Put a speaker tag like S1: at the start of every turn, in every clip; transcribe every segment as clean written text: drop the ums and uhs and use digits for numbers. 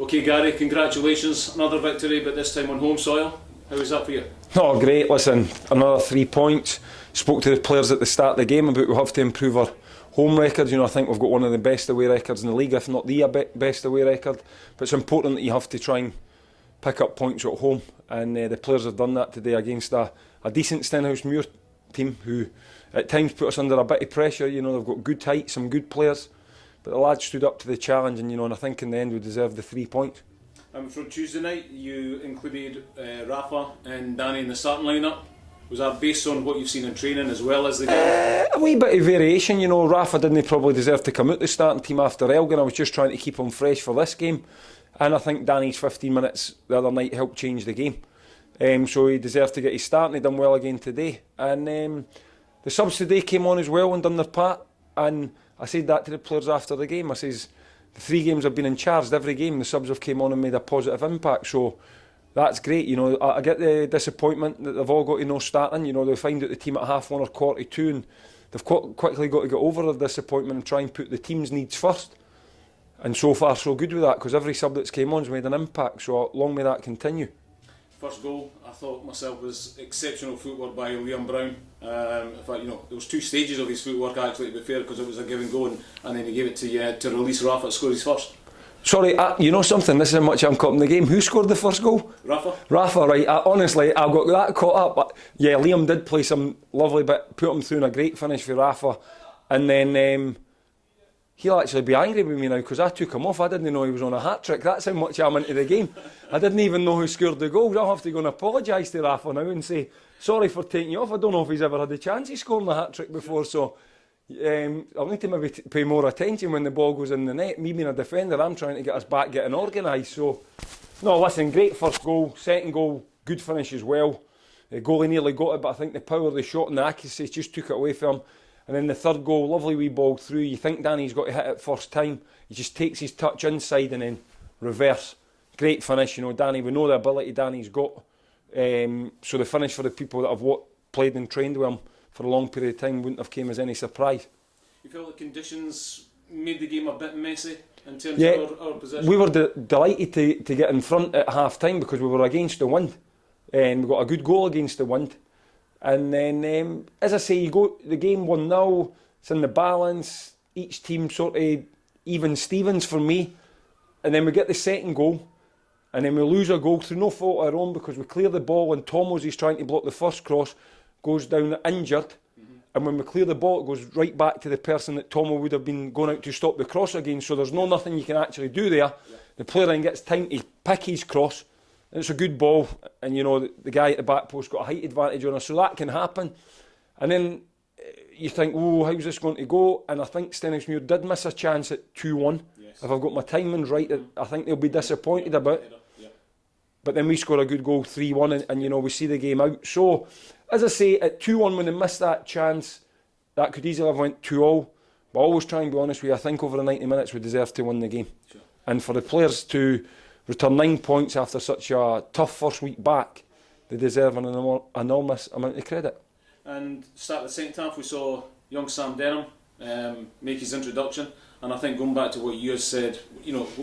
S1: Okay, Gary, congratulations. Another victory, but this time on home soil. How was that for you?
S2: Oh, great. Listen, another 3 points. Spoke to the players at the start of the game about we have to improve our home record. I think we've got one of the best away records in the league, if not the best away record. But it's important that you have to try and pick up points at home. And the players have done that today against a decent Stenhousemuir team who at times put us under a bit of pressure. They've got good height, some good players. But the lads stood up to the challenge and I think in the end we deserved the 3 points.
S1: From Tuesday night, you included Rafa and Danny in the starting lineup. Was that based on what you've seen in training as well as the game?
S2: A wee bit of variation. Rafa didn't probably deserve to come out the starting team after Elgin. I was just trying to keep him fresh for this game. And I think Danny's 15 minutes the other night helped change the game. So he deserved to get his start and he done well again today. And the subs today came on as well and done their part. And I said that to the players after the game. I says, the 3 games I've been in charge, every game the subs have came on and made a positive impact. So that's great. I get the disappointment that they've all got to no starting. They find out the team at half 1 or quarter 2 and they've quickly got to get over their disappointment and try and put the team's needs first. And so far so good with that, because every sub that's came on's made an impact. So long may that continue.
S1: First goal, I thought myself, was exceptional footwork by Liam Brown. In fact, there was 2 stages of his footwork actually, to be fair, because it was a give and go, and then he gave it to release Rafa to score his first.
S2: Sorry, you know something, this is how much I'm caught in the game. Who scored the first goal?
S1: Rafa,
S2: right. Honestly, I got that caught up. But yeah, Liam did play some lovely bit, put him through in a great finish for Rafa. And then he'll actually be angry with me now because I took him off. I didn't know he was on a hat-trick. That's how much I'm into the game. I didn't even know who scored the goals. I'll have to go and apologise to Rafa now and say, sorry for taking you off. I don't know if he's ever had a chance of scoring a hat-trick before, so I'll need to maybe pay more attention when the ball goes in the net. Me being a defender, I'm trying to get us back getting organised. So, no, listen, great first goal. Second goal, good finish as well. The goalie nearly got it, but I think the power of the shot and the accuracy just took it away from him. And then the third goal, lovely wee ball through. You think Danny's got to hit it first time. He just takes his touch inside and then reverse. Great finish, Danny. We know the ability Danny's got. So the finish for the people that have played and trained with him for a long period of time wouldn't have came as any surprise.
S1: You felt the conditions made the game a bit messy in terms of our possession?
S2: We were delighted to get in front at half time because we were against the wind. And we got a good goal against the wind. And then, as I say, you go the game 1-0, it's in the balance, each team sort of even Stevens for me. And then we get the second goal, and then we lose a goal through no fault of our own because we clear the ball and Tomos is trying to block the first cross, goes down injured. And when we clear the ball, it goes right back to the person that Tomo would have been going out to stop the cross again. So there's nothing you can actually do there. Yeah. The player then gets time to pick his cross. And it's a good ball, and the guy at the back post got a height advantage on us, so that can happen. And then you think, how's this going to go? And I think Stenhousemuir did miss a chance at 2-1. Yes. If I've got my timings right, I think they'll be disappointed about. Yeah. But then we score a good goal, 3-1, and we see the game out. So, as I say, at 2-1 when they missed that chance, that could easily have went 2-0. But I always try and be honest with you, I think over the 90 minutes we deserve to win the game. Sure. And for the players to return 9 points after such a tough first week back, they deserve an enormous amount of credit.
S1: And start the second half, we saw young Sam Denham make his introduction, and I think going back to what you had said,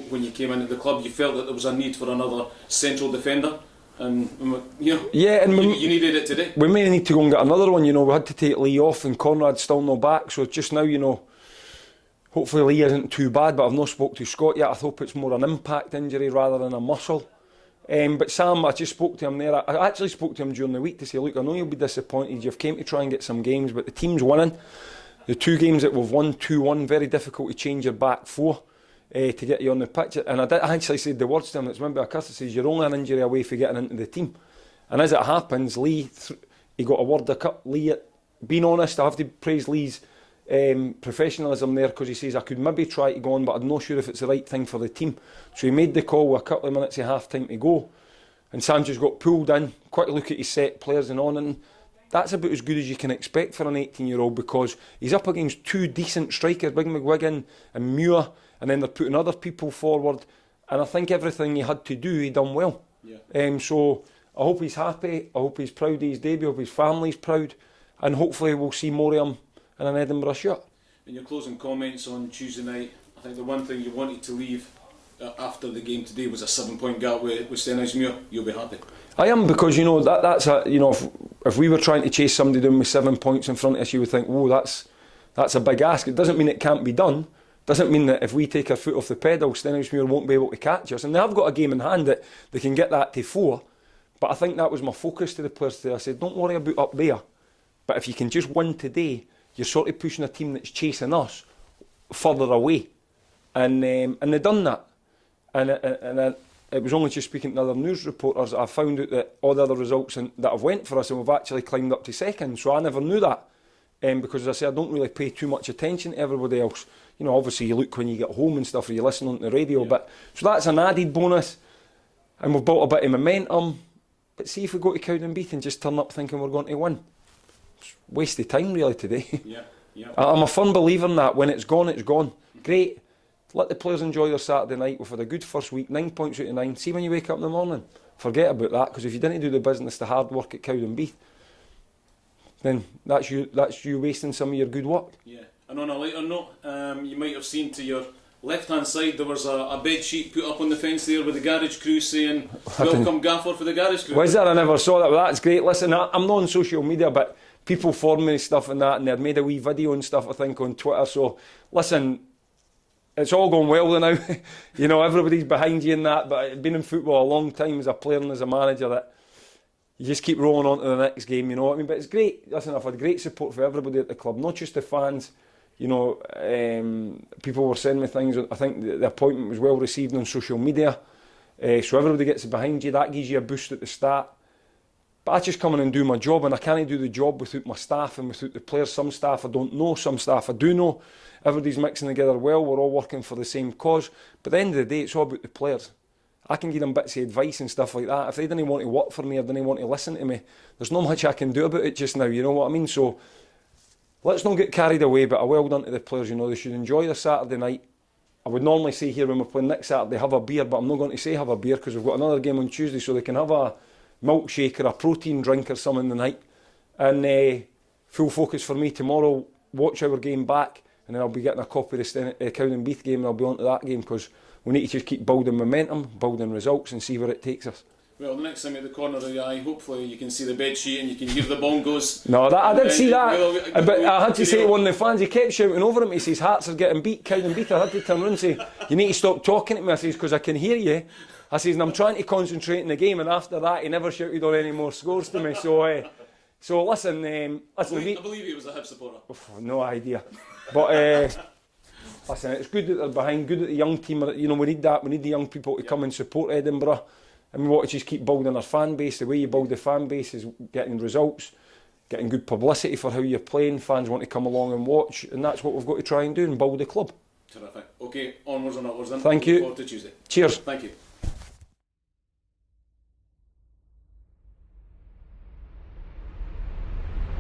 S1: when you came into the club, you felt that there was a need for another central defender, and you needed it today.
S2: We may need to go and get another one. We had to take Lee off, and Conrad's still no back, so just now, hopefully Lee isn't too bad, but I've not spoke to Scott yet. I hope it's more an impact injury rather than a muscle. But Sam, I just spoke to him there. I actually spoke to him during the week to say, look, I know you'll be disappointed. You've came to try and get some games, but the team's winning. The 2 games that we've won, 2-1, very difficult to change your back 4 to get you on the pitch. And I actually said the words to him, it's maybe a curse, says you're only an injury away from getting into the team. And as it happens, Lee, he got a word of cut. Lee, being honest, I have to praise Lee's professionalism there, because he says I could maybe try to go on, but I'm not sure if it's the right thing for the team. So he made the call with a couple of minutes of half time to go, and Sanchez got pulled in. Quick look at his set players and on, and that's about as good as you can expect for an 18-year-old, because he's up against 2 decent strikers, Big McGuigan and Muir, and then they're putting other people forward, and I think everything he had to do, he done well. Yeah. So I hope he's happy, I hope he's proud of his debut, I hope his family's proud, and hopefully we'll see more of him in an Edinburgh shirt.
S1: In your closing comments on Tuesday night, I think the one thing you wanted to leave after the game today was a 7-point gap with Stenhousemuir, you'll be happy.
S2: I am, because that's a if we were trying to chase somebody down with 7 points in front of us, you would think, whoa, that's a big ask. It doesn't mean it can't be done. Doesn't mean that if we take our foot off the pedal, Stenhousemuir won't be able to catch us. And they have got a game in hand that they can get that to 4. But I think that was my focus to the players today. I said, don't worry about up there. But if you can just win today, you're sort of pushing a team that's chasing us further away. And they've done that. And it was only just speaking to other news reporters that I found out that all the other results that have went for us, and we've actually climbed up to second. So I never knew that. Because as I say, I don't really pay too much attention to everybody else. Obviously you look when you get home and stuff, or you listen on the radio.
S1: Yeah.
S2: But so that's an added bonus. And we've built a bit of momentum. But see if we go to Cowdenbeath and just turn up thinking we're going to win. It's a waste of time really today.
S1: Yeah.
S2: I'm a firm believer in that. When it's gone, it's gone. Great. Let the players enjoy their Saturday night. We've had a good first week, 9 points out of 9. See when you wake up in the morning, forget about that, because if you didn't do the business, the hard work at Cowdenbeath, then that's you wasting some of your good work.
S1: Yeah. And on a lighter note, you might have seen to your left-hand side there was a bed sheet put up on the fence there with the garage crew saying, welcome Gaffer for the garage crew.
S2: Was there? I never saw that. Well, that's great. Listen, I'm not on social media, but people form me stuff and that, and they've made a wee video and stuff, I think, on Twitter. So, listen, it's all going well now. Everybody's behind you in that, but I've been in football a long time as a player and as a manager that you just keep rolling on to the next game, you know what I mean? But it's great. Listen, I've had great support for everybody at the club, not just the fans. People were sending me things. I think the appointment was well received on social media. So everybody gets behind you. That gives you a boost at the start. But I just come in and do my job, and I can't do the job without my staff and without the players. Some staff I don't know, some staff I do know. Everybody's mixing together well. We're all working for the same cause. But at the end of the day, it's all about the players. I can give them bits of advice and stuff like that. If they didn't want to work for me or didn't want to listen to me, there's not much I can do about it just now, you know what I mean? So let's not get carried away, but well done to the players. They should enjoy their Saturday night. I would normally say here when we're playing next Saturday, have a beer, but I'm not going to say have a beer because we've got another game on Tuesday, so they can have a milkshake or a protein drink or something in the night. And full focus for me tomorrow, watch our game back, and then I'll be getting a copy of the Cowdenbeath game, and I'll be on to that game because we need to just keep building momentum, building results, and see where it takes us.
S1: Well, the next time at the corner of the eye, hopefully you can see the bed sheet and you can hear the bongos.
S2: No, I did see that. But I had to say to one of the fans, he kept shouting over at me, he says, Hearts are getting beat, Cowdenbeath. I had to turn around and say, you need to stop talking to me, I says, because I can hear you. I says, and I'm trying to concentrate in the game, and after that he never shouted on any more scores to me. So listen,
S1: I believe he was a Hib supporter.
S2: No idea. But listen, it's good that they're behind, good that the young team are, we need that, we need the young people to come and support Edinburgh. And we want to just keep building our fan base. The way you build the fan base is getting results, getting good publicity for how you're playing. Fans want to come along and watch, and that's what we've got to try and do and build the club.
S1: Terrific. Okay, onwards and upwards then.
S2: Thank you.
S1: Look forward to Tuesday.
S2: Cheers.
S1: Thank you.